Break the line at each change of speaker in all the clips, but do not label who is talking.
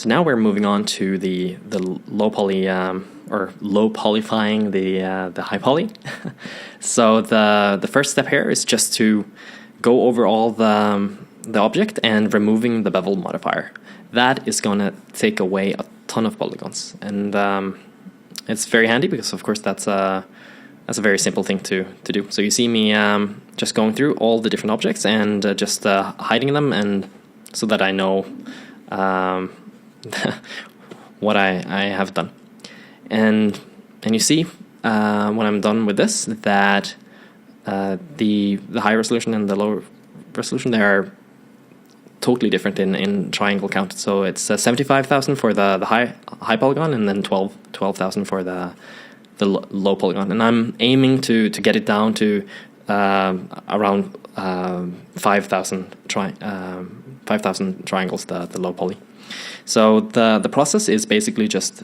So now we're moving on to the low poly or low polyfying the high poly. So the first step here is just to go over all the object and removing the bevel modifier. That is going to take away a ton of polygons, and it's very handy because of course that's a very simple thing to do. So you see me just going through all the different objects and just hiding them, and so that I know what I have done. And you see when I'm done with this that the high resolution and the low resolution, they are totally different in triangle count. So it's 75,000 for the high polygon, and then 12,000 for the low polygon. And I'm aiming to get it down to around 5,000 triangles, the low poly. So the process is basically just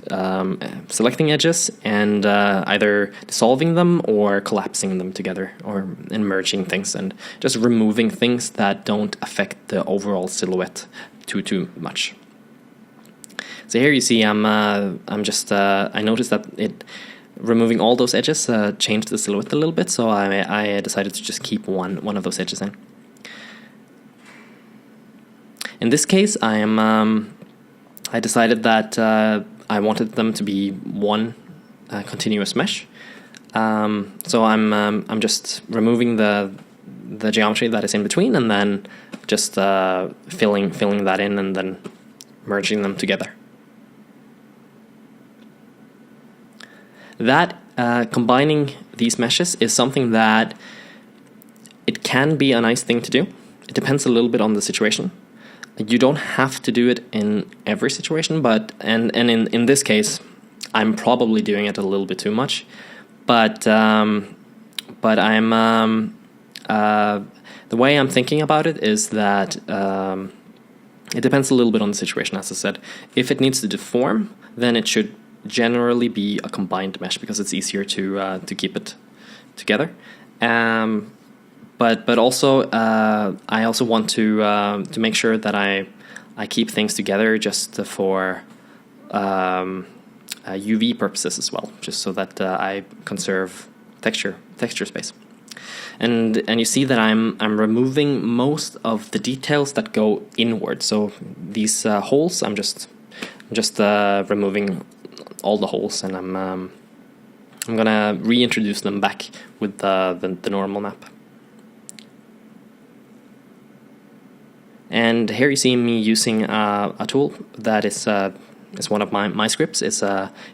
selecting edges and either dissolving them or collapsing them together, or merging things and just removing things that don't affect the overall silhouette too much. So here you see I'm just I noticed that removing all those edges changed the silhouette a little bit, so I decided to just keep one of those edges in. In this case, I decided that I wanted them to be one continuous mesh. So I'm just removing the geometry that is in between, and then just filling that in, and then merging them together. That combining these meshes is something that it can be a nice thing to do. It depends a little bit on the situation. You don't have to do it in every situation, but and in this case, I'm probably doing it a little bit too much. But I'm the way I'm thinking about it is that it depends a little bit on the situation. As I said, if it needs to deform, then it should generally be a combined mesh because it's easier to keep it together. But also, I also want to make sure that I keep things together just for UV purposes as well, just so that I conserve texture space. And you see that I'm removing most of the details that go inward. So these holes, I'm just removing all the holes, and I'm gonna reintroduce them back with the normal map. And here you see me using a tool that is one of my scripts. It's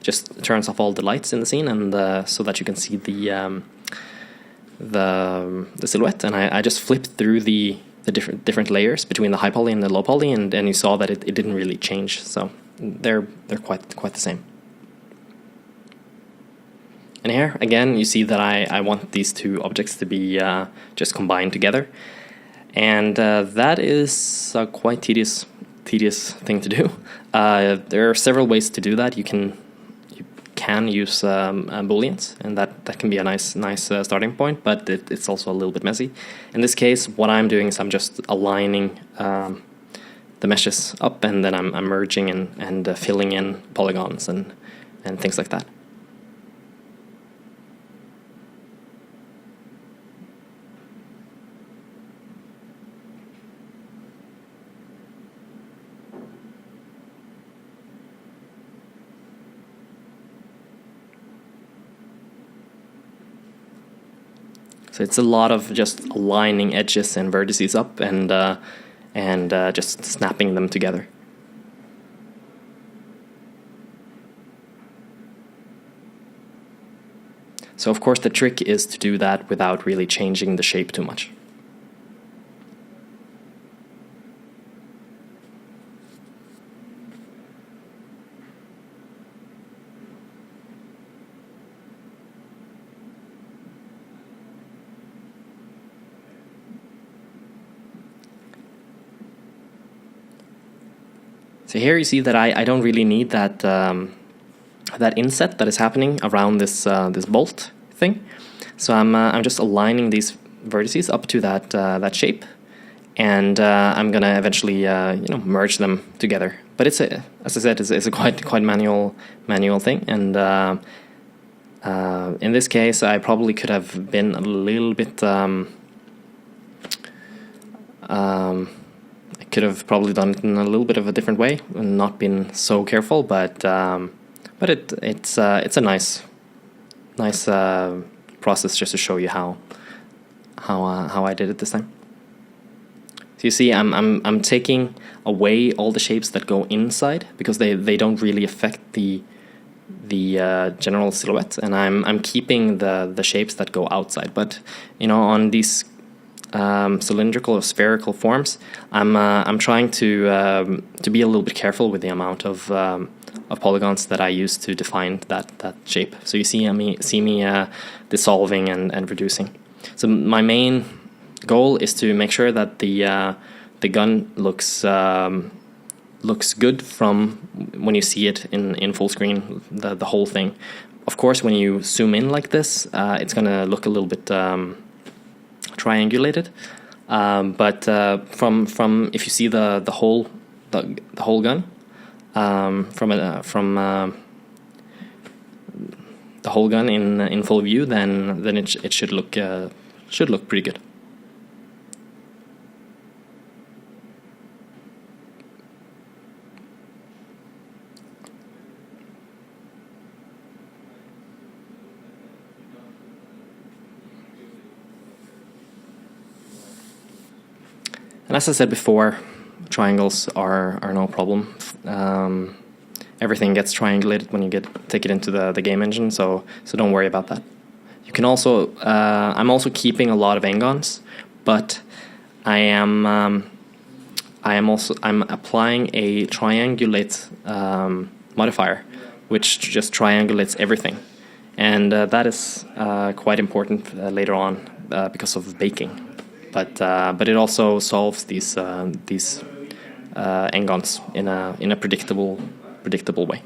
just turns off all the lights in the scene, and so that you can see the silhouette. And I just flipped through the different layers between the high poly and the low poly, and you saw that it didn't really change. So they're quite the same. And here again, you see that I want these two objects to be just combined together. And that is a quite tedious thing to do. There are several ways to do that. You can use booleans, and that can be a nice starting point, but it's also a little bit messy. In this case, what I'm doing is I'm just aligning the meshes up, and then I'm merging and filling in polygons and things like that. So it's a lot of just aligning edges and vertices up and just snapping them together. So of course the trick is to do that without really changing the shape too much. So here you see that I don't really need that that inset that is happening around this this bolt thing. So I'm just aligning these vertices up to that that shape, and I'm gonna eventually merge them together but it's as I said, it's a quite manual thing, and in this case, I probably could have been a little bit. I could have probably done it in a little bit of a different way and not been so careful, but it's a nice process just to show you how I did it this time. So you see, I'm taking away all the shapes that go inside because they don't really affect the general silhouette, and I'm keeping the shapes that go outside. But on these cylindrical or spherical forms, I'm trying to be a little bit careful with the amount of polygons that I use to define that shape. So you see me dissolving and reducing. So my main goal is to make sure that the gun looks good from when you see it in full screen, the whole thing. Of course, when you zoom in like this, it's gonna look a little bit triangulated. But from if you see the whole gun from the whole gun in full view, then it should look pretty good. And as I said before, triangles are no problem. Everything gets triangulated when you take it into the game engine, so don't worry about that. You can also I'm also keeping a lot of n-gons, but I'm applying a triangulate modifier, which just triangulates everything, and that is quite important later on because of baking. But it also solves these n-gons in a predictable way.